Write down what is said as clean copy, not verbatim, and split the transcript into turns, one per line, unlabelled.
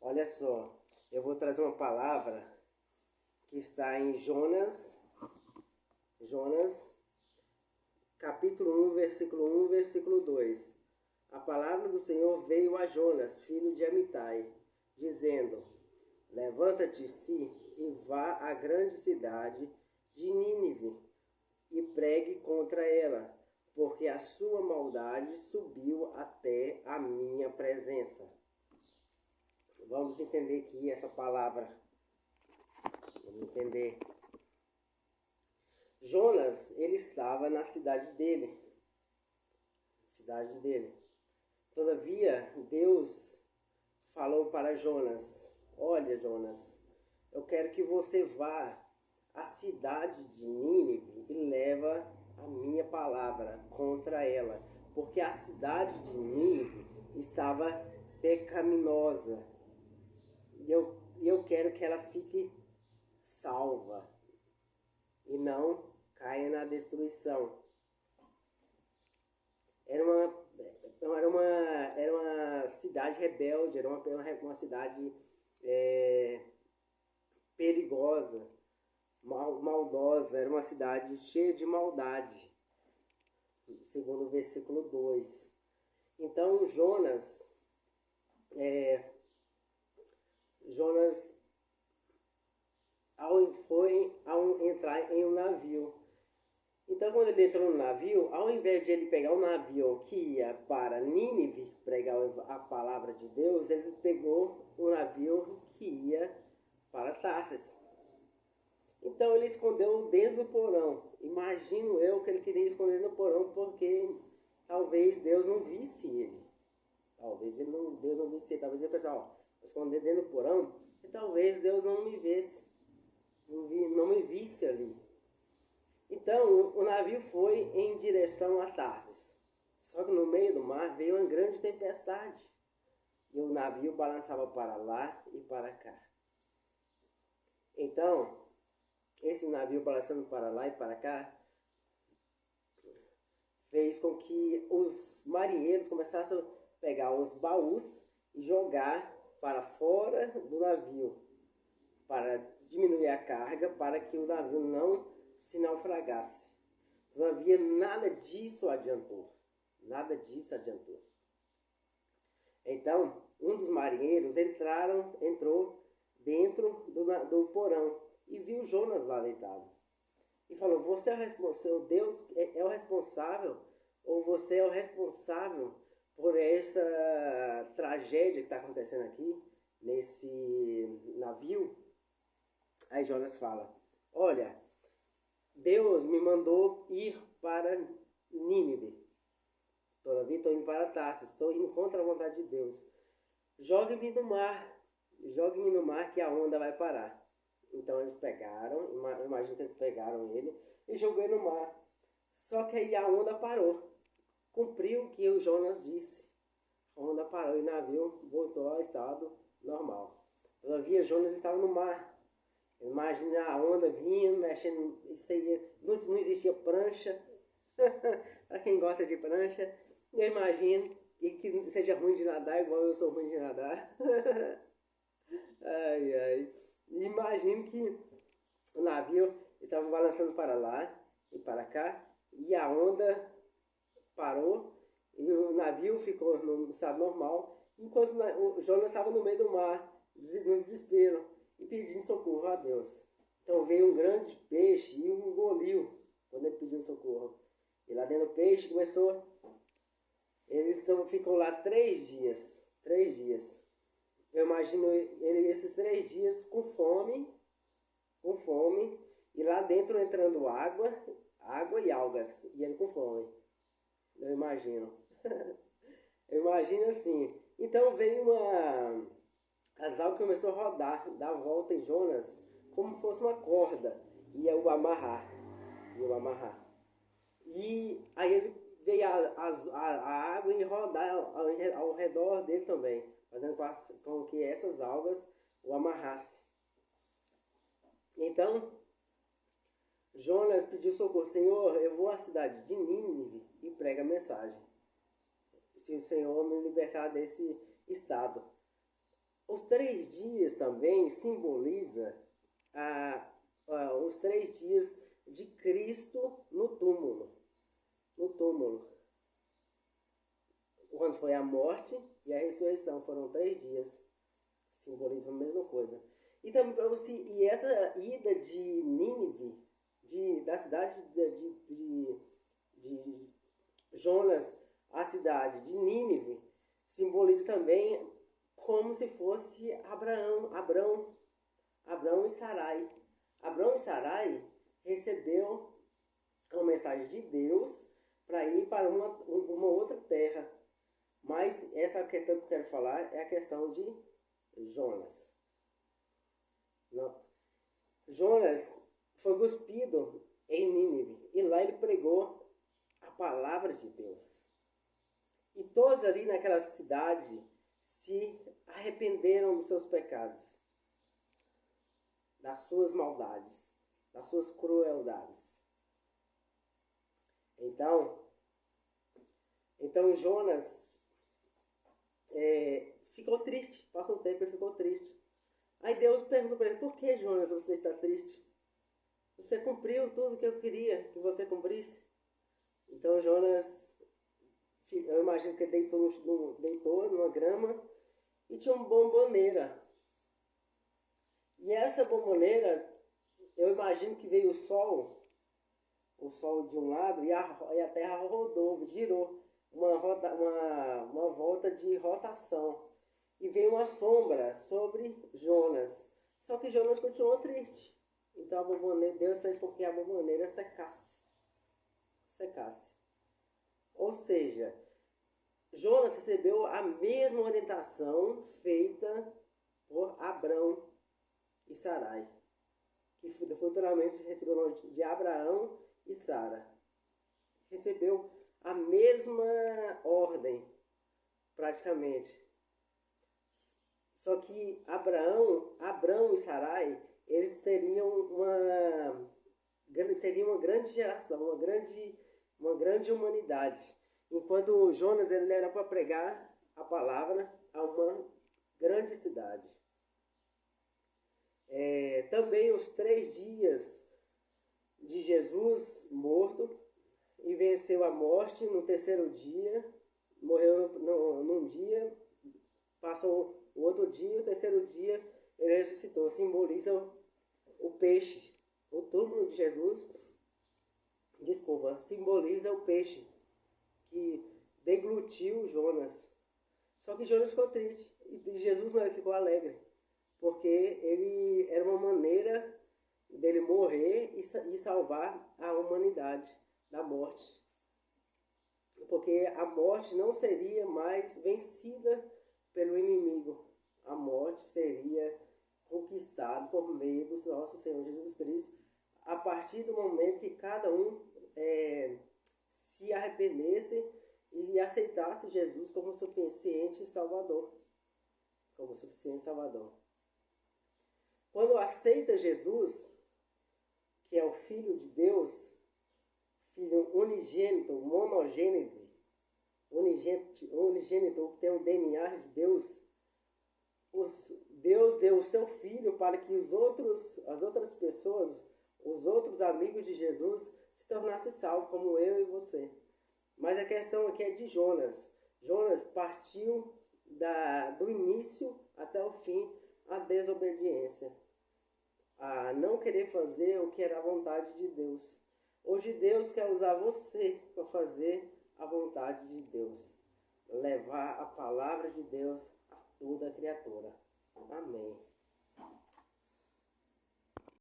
Olha só, eu vou trazer uma palavra que está em Jonas, capítulo 1, versículo 1, versículo 2. A palavra do Senhor veio a Jonas, filho de Amitai, dizendo: Levanta-te-se e vá à grande cidade de Nínive e pregue contra ela, porque a sua maldade subiu até a minha presença. Vamos entender aqui essa palavra. Vamos entender. Jonas, ele estava na cidade dele. Todavia, Deus falou para Jonas: Olha, Jonas, eu quero que você vá à cidade de Nínive e leva a minha palavra contra ela, porque a cidade de Nínive estava pecaminosa. E eu quero que ela fique salva e não caia na destruição. Era uma cidade rebelde, era uma cidade perigosa, maldosa, era uma cidade cheia de maldade, segundo o versículo 2. Então Jonas ao entrar em um navio. Então, quando ele entrou no navio, ao invés de ele pegar um navio que ia para Nínive, pregar a palavra de Deus, ele pegou um navio que ia para Tarsis. Então, ele escondeu dentro do porão. Imagino eu que ele queria esconder no porão porque talvez Deus não visse ele. Deus não visse ele. Talvez ele pensasse, vou esconder dentro do porão e talvez Deus não me visse. Não me visse ali. Então, o navio foi em direção a Tarsis. Só que no meio do mar veio uma grande tempestade. E o navio balançava para lá e para cá. Então, esse navio balançando para lá e para cá fez com que os marinheiros começassem a pegar os baús e jogar para fora do navio, para diminuir a carga, para que o navio não se naufragasse. Todavia, nada disso adiantou. Então, um dos marinheiros entrou dentro do porão e viu Jonas lá deitado. E falou: Você é o responsável, Deus é o responsável, ou você é o responsável por essa tragédia que está acontecendo aqui, nesse navio? Aí Jonas fala: Olha, Deus me mandou ir para Nínive. Todavia estou indo para Tarsis, estou indo contra a vontade de Deus. Jogue-me no mar que a onda vai parar. Então eles pegaram, imagino que eles pegaram ele e jogou ele no mar. Só que aí a onda parou. Cumpriu o que o Jonas disse. A onda parou e o navio voltou ao estado normal. Todavia Jonas estava no mar. Imagina a onda vindo, mexendo, isso aí, não existia prancha. Para quem gosta de prancha, eu imagino, e que seja ruim de nadar, igual eu sou ruim de nadar. Ai, ai. Imagino que o navio estava balançando para lá e para cá, e a onda parou, e o navio ficou no estado normal, enquanto o Jonas estava no meio do mar, no desespero, e pedindo socorro a Deus. Então veio um grande peixe e o engoliu quando ele pediu socorro. E lá dentro do peixe começou. Ficou lá 3 dias. 3 dias. Eu imagino ele esses 3 dias com fome, e lá dentro entrando água e algas, e ele com fome. Eu imagino. Eu imagino assim. Então veio as algas começou a rodar, dar a volta em Jonas, como fosse uma corda, ia o amarrar. E aí ele veio a água e rodar ao redor dele também, fazendo com que essas algas o amarrassem. Então, Jonas pediu socorro: Senhor, eu vou à cidade de Nínive e prego a mensagem. Se o Senhor me libertar desse estado. Os 3 dias também simboliza os 3 dias de Cristo no túmulo. No túmulo. Quando foi a morte e a ressurreição, foram 3 dias. Simboliza a mesma coisa. E também e essa ida de Nínive, da cidade de Jonas à cidade de Nínive, simboliza também como se fosse Abrão e Sarai. Abrão e Sarai recebeu uma mensagem de Deus para ir para uma outra terra. Mas essa questão que eu quero falar é a questão de Jonas. Não. Jonas foi cuspido em Nínive e lá ele pregou a palavra de Deus. E todos ali naquela cidade se arrependeram dos seus pecados, das suas maldades, das suas crueldades. Então Jonas ficou triste. Passa um tempo e ficou triste. Aí Deus pergunta para ele: por que, Jonas, você está triste? Você cumpriu tudo que eu queria que você cumprisse. Então Jonas, eu imagino que ele deitou numa grama e tinha uma bomboneira. E essa bomboneira, eu imagino que veio o sol de um lado e a terra rodou, girou, uma volta de rotação. E veio uma sombra sobre Jonas. Só que Jonas continuou triste. Então Deus fez com que a bomboneira secasse. Ou seja, Jonas recebeu a mesma orientação feita por Abrão e Sarai, que futuramente recebeu o nome de Abraão e Sara. Recebeu a mesma ordem, praticamente. Só que Abrão e Sarai, eles seriam uma grande geração, uma grande humanidade. Enquanto Jonas ele era para pregar a palavra a uma grande cidade. Também os 3 dias de Jesus morto e venceu a morte no 3º dia, morreu num dia, passou o outro dia, o 3º dia ele ressuscitou. Simboliza o peixe, o túmulo de Jesus, simboliza o peixe que deglutiu Jonas. Só que Jonas ficou triste e Jesus não, ele ficou alegre, porque ele era uma maneira dele morrer e salvar a humanidade da morte. Porque a morte não seria mais vencida pelo inimigo. A morte seria conquistada por meio do nosso Senhor Jesus Cristo, a partir do momento que cada um se arrependesse e aceitasse Jesus como suficiente Salvador. Quando aceita Jesus, que é o Filho de Deus, Filho unigênito, monogênese, unigênito, que tem o DNA de Deus, Deus deu o seu Filho para que as outras pessoas, os outros amigos de Jesus, se tornassem salvos, como eu e você. Mas a questão aqui é de Jonas. Jonas partiu do início até o fim a desobediência, a não querer fazer o que era a vontade de Deus. Hoje Deus quer usar você para fazer a vontade de Deus, levar a palavra de Deus a toda criatura. Amém.